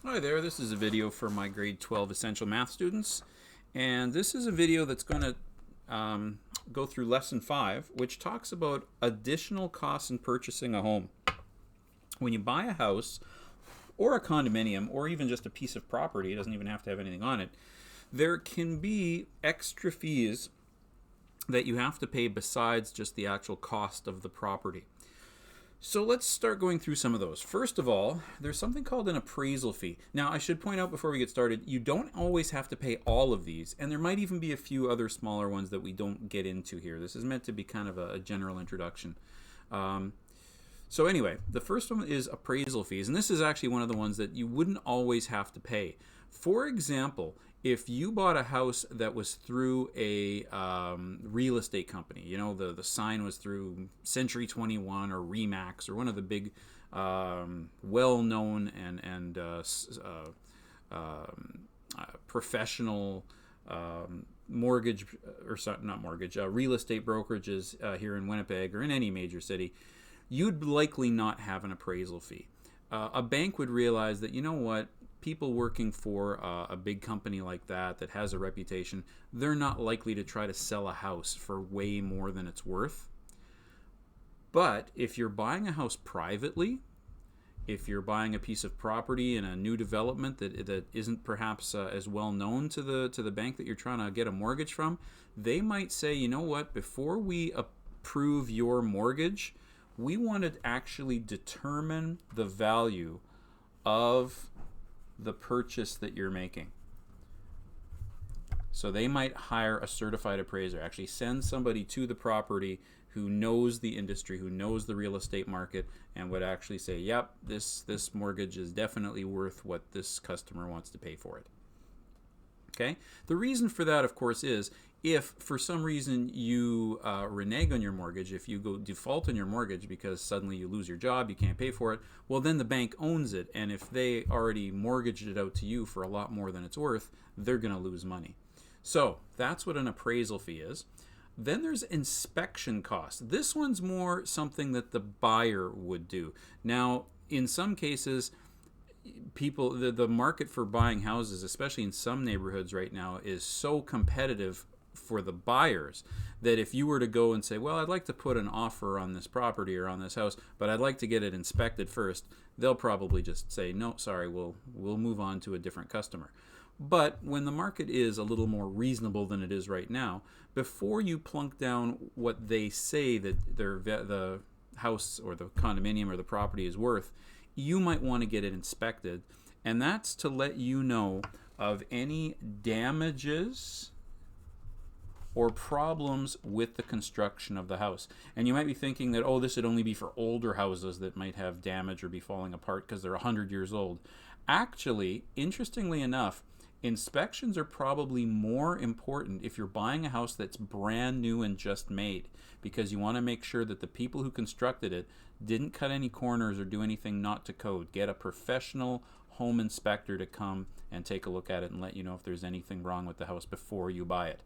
Hi there, this is a video for my grade 12 essential math students, and this is a video that's going to go through lesson 5, which talks about additional costs in purchasing a home. When you buy a house or a condominium or even just a piece of property, it doesn't even have to have anything on it, there can be extra fees that you have to pay besides just the actual cost of the property. So let's start going through some of those. First of all, there's something called an appraisal fee. Now, I should point out before we get started, you don't always have to pay all of these, and there might even be a few other smaller ones that we don't get into here. This is meant to be kind of a general introduction. So anyway, the first one is appraisal fees, and this is actually one of the ones that you wouldn't always have to pay. For example, if you bought a house that was through a real estate company, you know, the sign was through Century 21 or Remax or one of the big well-known and professional mortgage, or not mortgage, real estate brokerages here in Winnipeg or in any major city, you'd likely not have an appraisal fee. A bank would realize that, you know what, people working for a big company like that has a reputation, they're not likely to try to sell a house for way more than it's worth. But if you're buying a house privately, if you're buying a piece of property in a new development that isn't perhaps as well known to the bank that you're trying to get a mortgage from, they might say, you know what, before we approve your mortgage, we want to actually determine the value of the purchase that you're making. So they might hire a certified appraiser, actually send somebody to the property who knows the industry, who knows the real estate market, and would actually say, yep, this mortgage is definitely worth what this customer wants to pay for it. Okay? The reason for that, of course, is if for some reason you renege on your mortgage, if you go default on your mortgage because suddenly you lose your job, you can't pay for it, well, then the bank owns it, and if they already mortgaged it out to you for a lot more than it's worth, they're going to lose money. So that's what an appraisal fee is. Then there's inspection costs. This one's more something that the buyer would do. Now, in some cases, the market for buying houses, especially in some neighborhoods right now, is so competitive for the buyers that if you were to go and say, well, I'd like to put an offer on this property or on this house, but I'd like to get it inspected first, they'll probably just say, no, sorry, we'll move on to a different customer. But when the market is a little more reasonable than it is right now, before you plunk down what they say that the house or the condominium or the property is worth, you might want to get it inspected, and that's to let you know of any damages or problems with the construction of the house. And you might be thinking that, oh, this would only be for older houses that might have damage or be falling apart because they're 100 years old. Actually, interestingly enough, inspections are probably more important if you're buying a house that's brand new and just made, because you want to make sure that the people who constructed it didn't cut any corners or do anything not to code. Get a professional home inspector to come and take a look at it and let you know if there's anything wrong with the house before you buy it.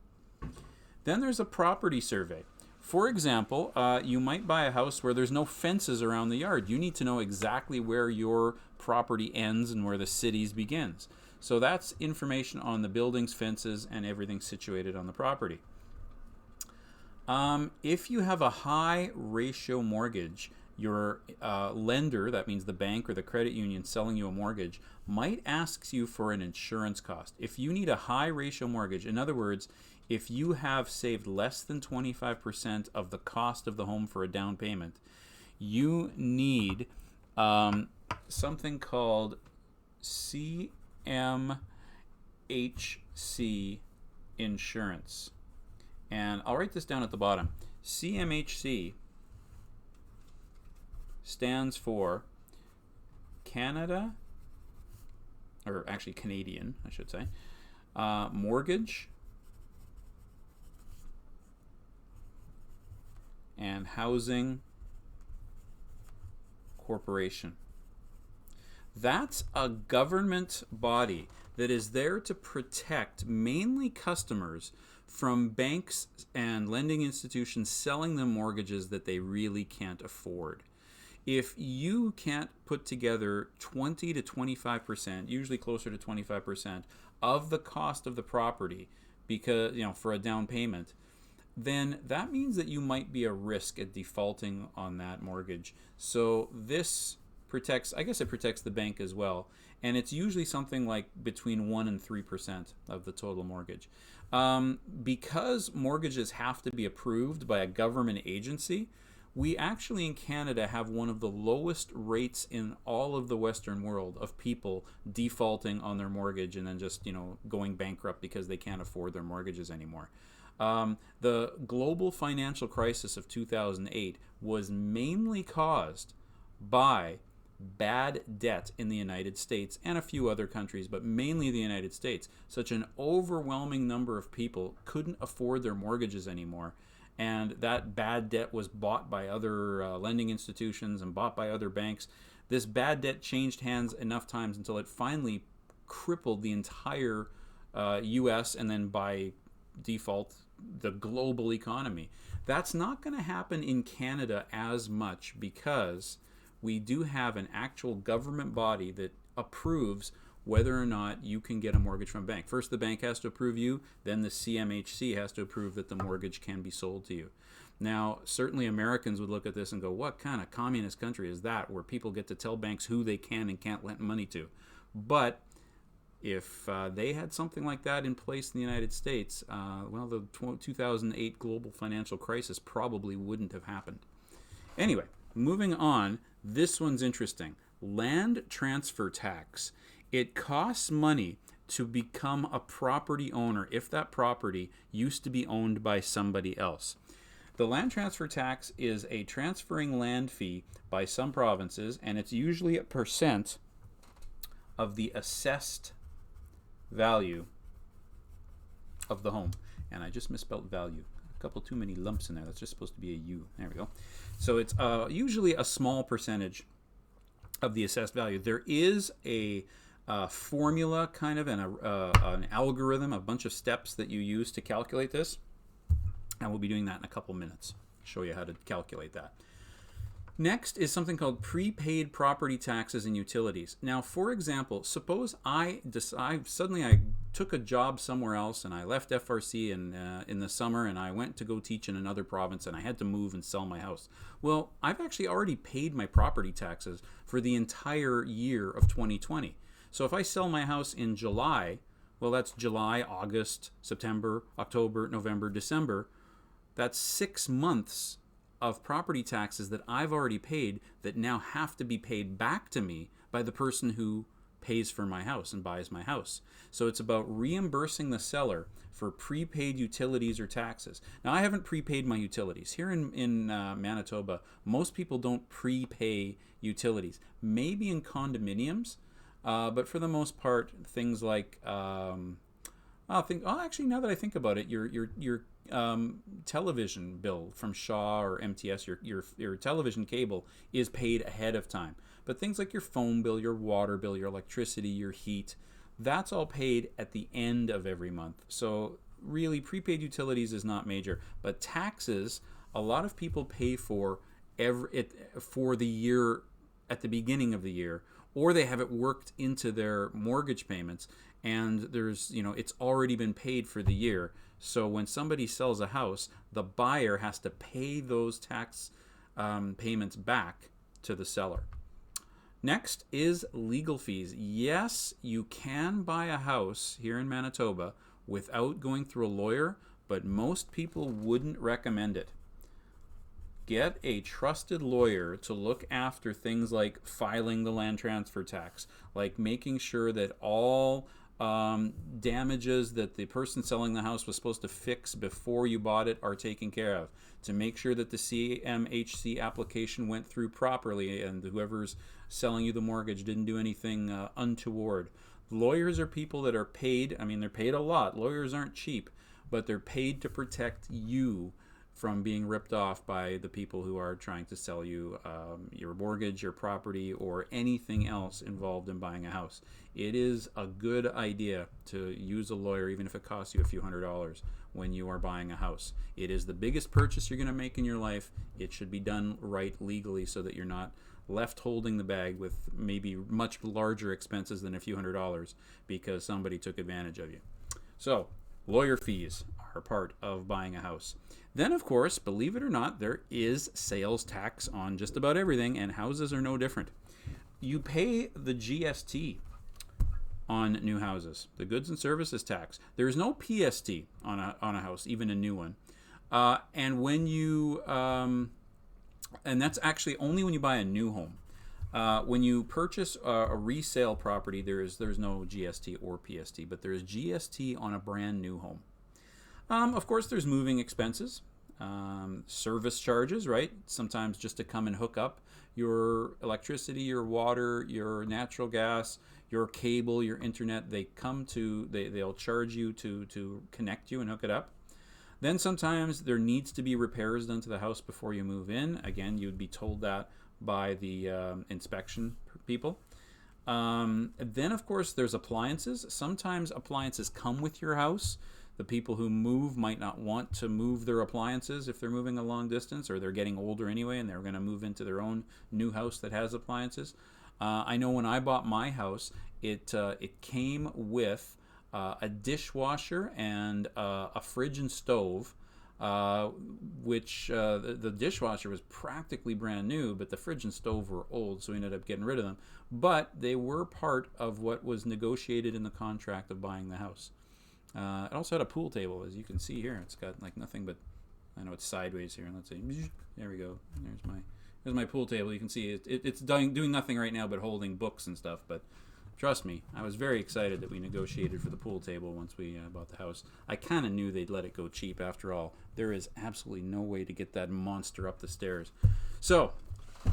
Then there's a property survey. For example, you might buy a house where there's no fences around the yard. You need to know exactly where your property ends and where the city's begins. So that's information on the buildings, fences, and everything situated on the property. If you have a high ratio mortgage, your lender, that means the bank or the credit union selling you a mortgage, might ask you for an insurance cost. If you need a high ratio mortgage, in other words, if you have saved less than 25% of the cost of the home for a down payment, you need something called CMHC insurance. And I'll write this down at the bottom. CMHC stands for Canada, or actually Canadian, I should say, Mortgage and Housing Corporation. That's a government body that is there to protect mainly customers from banks and lending institutions selling them mortgages that they really can't afford. If you can't put together 20 to 25%, usually closer to 25% of the cost of the property, because for a down payment, then that means that you might be a risk at defaulting on that mortgage. So this protects, I guess it protects the bank as well. And it's usually something like between 1 and 3% of the total mortgage. Because mortgages have to be approved by a government agency, we actually in Canada have one of the lowest rates in all of the Western world of people defaulting on their mortgage and then just, going bankrupt because they can't afford their mortgages anymore. The global financial crisis of 2008 was mainly caused by bad debt in the United States and a few other countries, but mainly the United States. Such an overwhelming number of people couldn't afford their mortgages anymore, and that bad debt was bought by other lending institutions and bought by other banks. This bad debt changed hands enough times until it finally crippled the entire U.S. and then by default the global economy. That's not going to happen in Canada as much because we do have an actual government body that approves whether or not you can get a mortgage from a bank. First, the bank has to approve you, then the CMHC has to approve that the mortgage can be sold to you. Now, certainly Americans would look at this and go, what kind of communist country is that where people get to tell banks who they can and can't lend money to? But if they had something like that in place in the United States, the 2008 global financial crisis probably wouldn't have happened. Anyway, moving on, this one's interesting. Land transfer tax. It costs money to become a property owner if that property used to be owned by somebody else. The land transfer tax is a transferring land fee by some provinces, and it's usually a percent of the assessed value of the home. And I just misspelled value. A couple too many lumps in there. That's just supposed to be a U. There we go. So it's usually a small percentage of the assessed value. There is a formula kind of and an algorithm, a bunch of steps that you use to calculate this. And we'll be doing that in a couple minutes. Show you how to calculate that. Next is something called prepaid property taxes and utilities. Now, for example, suppose I took a job somewhere else and I left FRC in the summer and I went to go teach in another province and I had to move and sell my house. Well, I've actually already paid my property taxes for the entire year of 2020. So if I sell my house in July, well, that's July, August, September, October, November, December. That's 6 months of property taxes that I've already paid that now have to be paid back to me by the person who pays for my house and buys my house. So it's about reimbursing the seller for prepaid utilities or taxes. Now, I haven't prepaid my utilities. Here in Manitoba, most people don't prepay utilities. Maybe in condominiums, but for the most part, things like actually, now that I think about it, your television bill from Shaw or MTS, your television cable is paid ahead of time. But things like your phone bill, your water bill, your electricity, your heat, that's all paid at the end of every month. So really, prepaid utilities is not major. But taxes, a lot of people pay for for the year at the beginning of the year, or they have it worked into their mortgage payments, and there's it's already been paid for the year. So when somebody sells a house, the buyer has to pay those tax payments back to the seller. Next is legal fees. Yes, you can buy a house here in Manitoba without going through a lawyer, but most people wouldn't recommend it. Get a trusted lawyer to look after things like filing the land transfer tax, like making sure that all damages that the person selling the house was supposed to fix before you bought it are taken care of, to make sure that the CMHC application went through properly and whoever's selling you the mortgage didn't do anything untoward. Lawyers are people that are paid. I mean, they're paid a lot. Lawyers aren't cheap, but they're paid to protect you from being ripped off by the people who are trying to sell you your mortgage, your property, or anything else involved in buying a house. It is a good idea to use a lawyer, even if it costs you a few $100s when you are buying a house. It is the biggest purchase you're going to make in your life. It should be done right legally so that you're not left holding the bag with maybe much larger expenses than a few $100s because somebody took advantage of you. So lawyer fees are part of buying a house. Then, of course, believe it or not, there is sales tax on just about everything, and houses are no different. You pay the GST on new houses, the goods and services tax. There is no PST on a house, even a new one. And when you, and that's actually only when you buy a new home. When you purchase a resale property, there's no GST or PST, but there is GST on a brand new home. Of course, there's moving expenses, service charges, right? Sometimes just to come and hook up your electricity, your water, your natural gas, your cable, your internet. They'll charge you to connect you and hook it up. Then sometimes there needs to be repairs done to the house before you move in. Again, you'd be told that by the inspection people. Then, of course, there's appliances. Sometimes appliances come with your house. The people who move might not want to move their appliances if they're moving a long distance, or they're getting older anyway and they're going to move into their own new house that has appliances. I know when I bought my house, it came with a dishwasher and a fridge and stove, which the dishwasher was practically brand new, but the fridge and stove were old, so we ended up getting rid of them. But they were part of what was negotiated in the contract of buying the house. It also had a pool table, as you can see here. It's got like nothing but, I know it's sideways here. Let's see. There we go. There's my pool table. You can see it's doing nothing right now but holding books and stuff. But trust me, I was very excited that we negotiated for the pool table once we bought the house. I kind of knew they'd let it go cheap. After all, there is absolutely no way to get that monster up the stairs. So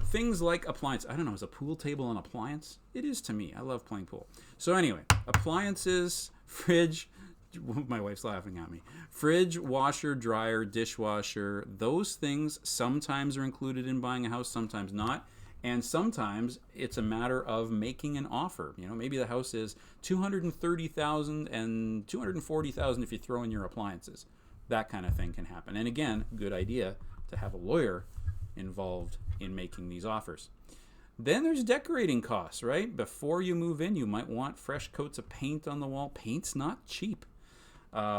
things like appliance. I don't know, is a pool table an appliance? It is to me. I love playing pool. So anyway, appliances, fridge. My wife's laughing at me. Fridge, washer, dryer, dishwasher, those things sometimes are included in buying a house, sometimes not. And sometimes it's a matter of making an offer. You know, maybe the house is $230,000 and $240,000 if you throw in your appliances. That kind of thing can happen. And again, good idea to have a lawyer involved in making these offers. Then there's decorating costs, right? Before you move in, you might want fresh coats of paint on the wall. Paint's not cheap.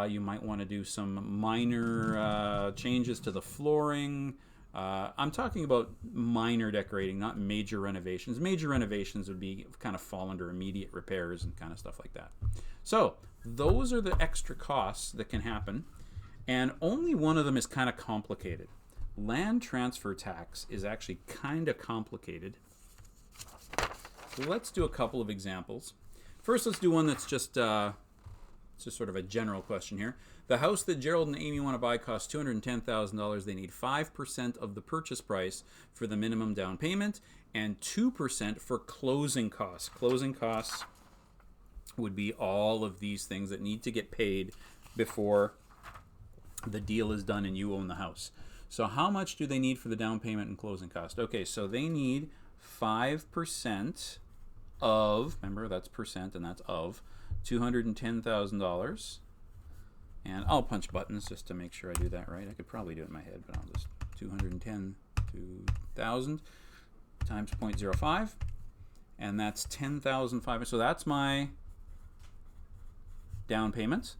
You might want to do some minor changes to the flooring. I'm talking about minor decorating, not major renovations. Major renovations would be kind of fall under immediate repairs and kind of stuff like that. So those are the extra costs that can happen, and only one of them is kind of complicated. Land transfer tax is actually kind of complicated. So let's do a couple of examples. First, let's do one that's just sort of a general question here. The house that Gerald and Amy want to buy costs $210,000. They need 5% of the purchase price for the minimum down payment and 2% for closing costs. Closing costs would be all of these things that need to get paid before the deal is done and you own the house. So how much do they need for the down payment and closing cost? Okay, so they need 5% of, remember that's percent and that's of, $210,000. And I'll punch buttons just to make sure I do that right. I could probably do it in my head, but I'll just 210,000 times 0.05, and that's 10,500. So that's my down payment.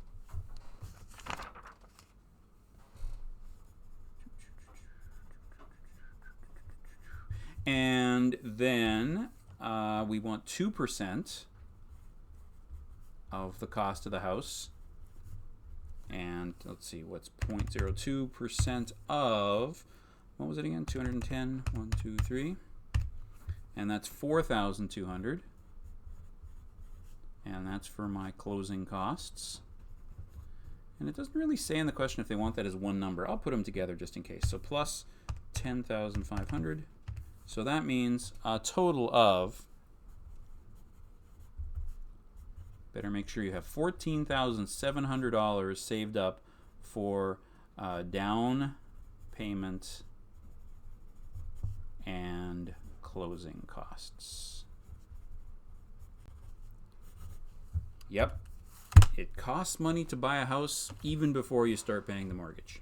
And then we want 2% of the cost of the house. And let's see, what's 0.02% of, what was it again? 210, 1, 2, 3. And that's 4,200. And that's for my closing costs. And it doesn't really say in the question if they want that as one number. I'll put them together just in case. So plus 10,500. So that means a total of, better make sure you have $14,700 saved up for down payment and closing costs. Yep, it costs money to buy a house even before you start paying the mortgage.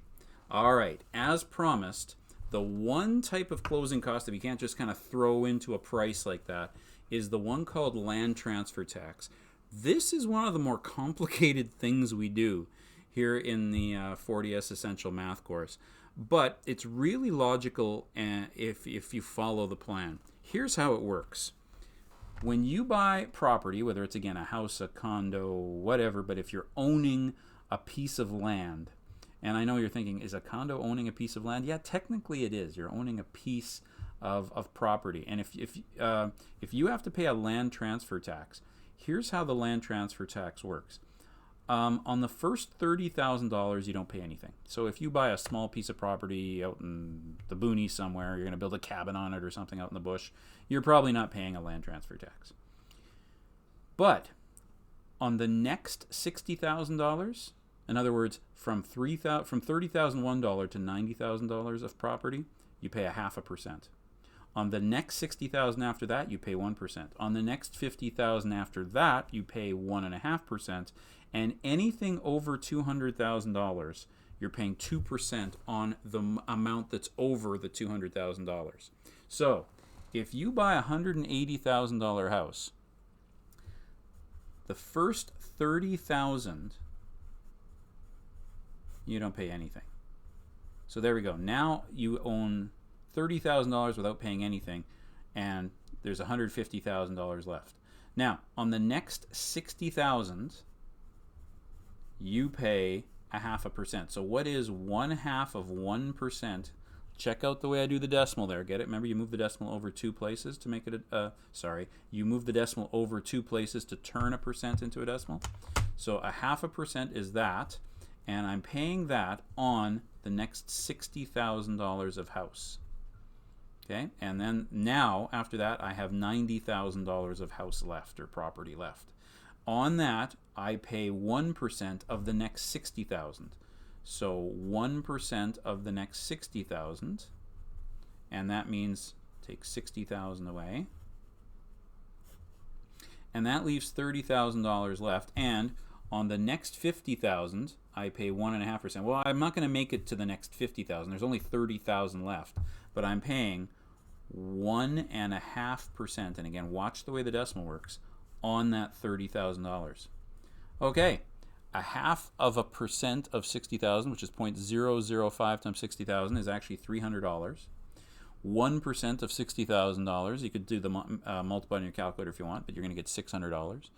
All right, as promised, The one type of closing cost that we can't just kind of throw into a price like that is the one called land transfer tax. This is one of the more complicated things we do here in the 40S Essential Math course, but it's really logical if you follow the plan. Here's how it works. When you buy property, whether it's again a house, a condo, whatever, but if you're owning a piece of land, and I know you're thinking, is a condo owning a piece of land? Yeah, technically it is. You're owning a piece of property. And if you have to pay a land transfer tax, here's how the land transfer tax works. On the first $30,000, you don't pay anything. So if you buy a small piece of property out in the boonies somewhere, you're going to build a cabin on it or something out in the bush, you're probably not paying a land transfer tax. But on the next $60,000, in other words, from $30,001 to $90,000 of property, you pay 0.5%. On the next $60,000 after that, you pay 1%. On the next $50,000 after that, you pay 1.5%. And anything over $200,000, you're paying 2% on the amount that's over the $200,000. So, if you buy a $180,000 house, the first $30,000, you don't pay anything. So there we go. Now you own $30,000 without paying anything, and there's $150,000 left. Now, on the next $60,000, you pay 0.5%. So what is 1/2 of 1%? Check out the way I do the decimal there. Get it? Remember, you move the decimal over 2 places to make it you move the decimal over 2 places to turn a percent into a decimal. So 0.5% is that, and I'm paying that on the next $60,000 of house. Okay, and then now after that I have $90,000 of house left or property left. On that I pay 1% of the next 60,000. So 1% of the next 60,000, and that means take 60,000 away, and that leaves $30,000 left. And on the next 50,000, I pay 1.5%. Well, I'm not going to make it to the next 50,000. There's only 30,000 left, but I'm paying 1.5%. And again, watch the way the decimal works on that $30,000. Okay, 0.5% of 60,000, which is 0.005 times 60,000, is actually $300. 1% of $60,000, you could do the multiply on your calculator if you want, but you're going to get $600.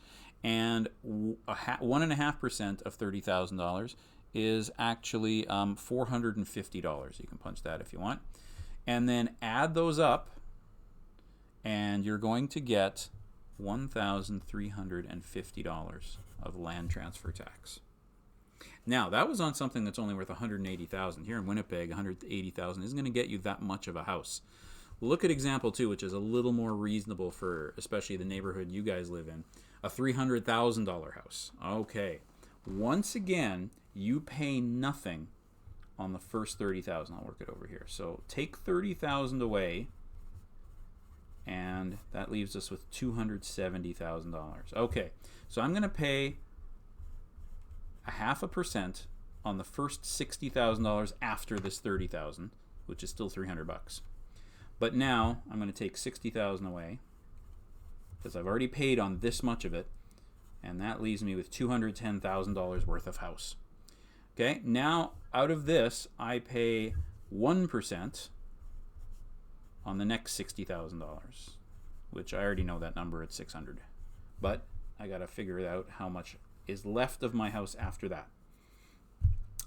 And 1.5% of $30,000 is actually $450. You can punch that if you want. And then add those up, and you're going to get $1,350 of land transfer tax. Now, that was on something that's only worth $180,000. Here in Winnipeg, $180,000 isn't going to get you that much of a house. Look at example 2, which is a little more reasonable for especially the neighborhood you guys live in. A $300,000 house. Okay. Once again, you pay nothing on the first $30,000. I'll work it over here. So take $30,000 away, and that leaves us with $270,000. Okay. So I'm going to pay 0.5% on the first $60,000 after this $30,000, which is still $300. But now I'm going to take $60,000 away because I've already paid on this much of it, and that leaves me with $210,000 worth of house. Okay, now out of this I pay 1% on the next $60,000, which I already know that number at $600. But I got to figure out how much is left of my house after that.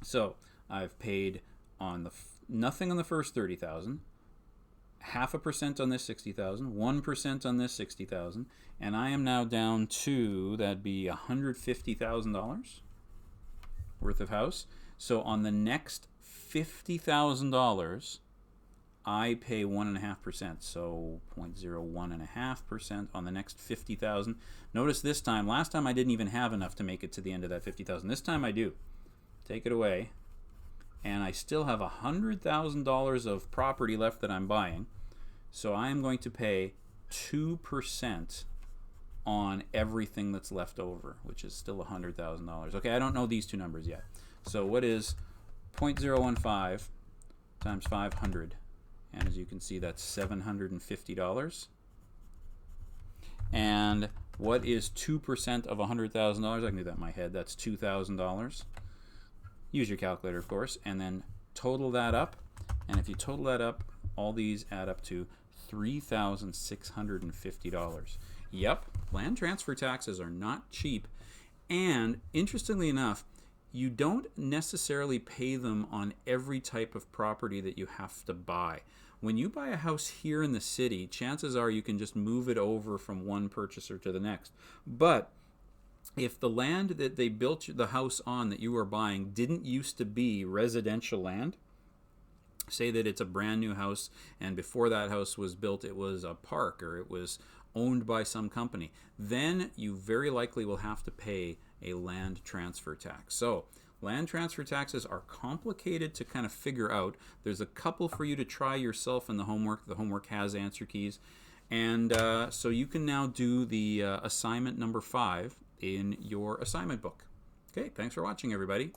So I've paid on the nothing on the first 30,000, 0.5% on this 60,000, 1% on this 60,000, and I am now down to, that'd be $150,000 worth of house. So on the next $50,000, I pay 1.5%, so 0.01.5% on the next 50,000. Notice this time, last time I didn't even have enough to make it to the end of that 50,000. This time I do. Take it away, and I still have $100,000 of property left that I'm buying. So I am going to pay 2% on everything that's left over, which is still $100,000. Okay, I don't know these two numbers yet. So what is 0.015 times 500? And as you can see, that's $750. And what is 2% of $100,000? I can do that in my head. That's $2,000. Use your calculator, of course, and then total that up. And if you total that up, all these add up to $3,650. Yep, land transfer taxes are not cheap. And interestingly enough, you don't necessarily pay them on every type of property that you have to buy. When you buy a house here in the city, chances are you can just move it over from one purchaser to the next. But if the land that they built the house on that you are buying didn't used to be residential land, say that it's a brand new house and before that house was built it was a park or it was owned by some company, then you very likely will have to pay a land transfer tax. So land transfer taxes are complicated to kind of figure out. There's a couple for you to try yourself in the homework. The homework has answer keys. And so you can now do the assignment number 5 in your assignment book. Okay, thanks for watching, everybody.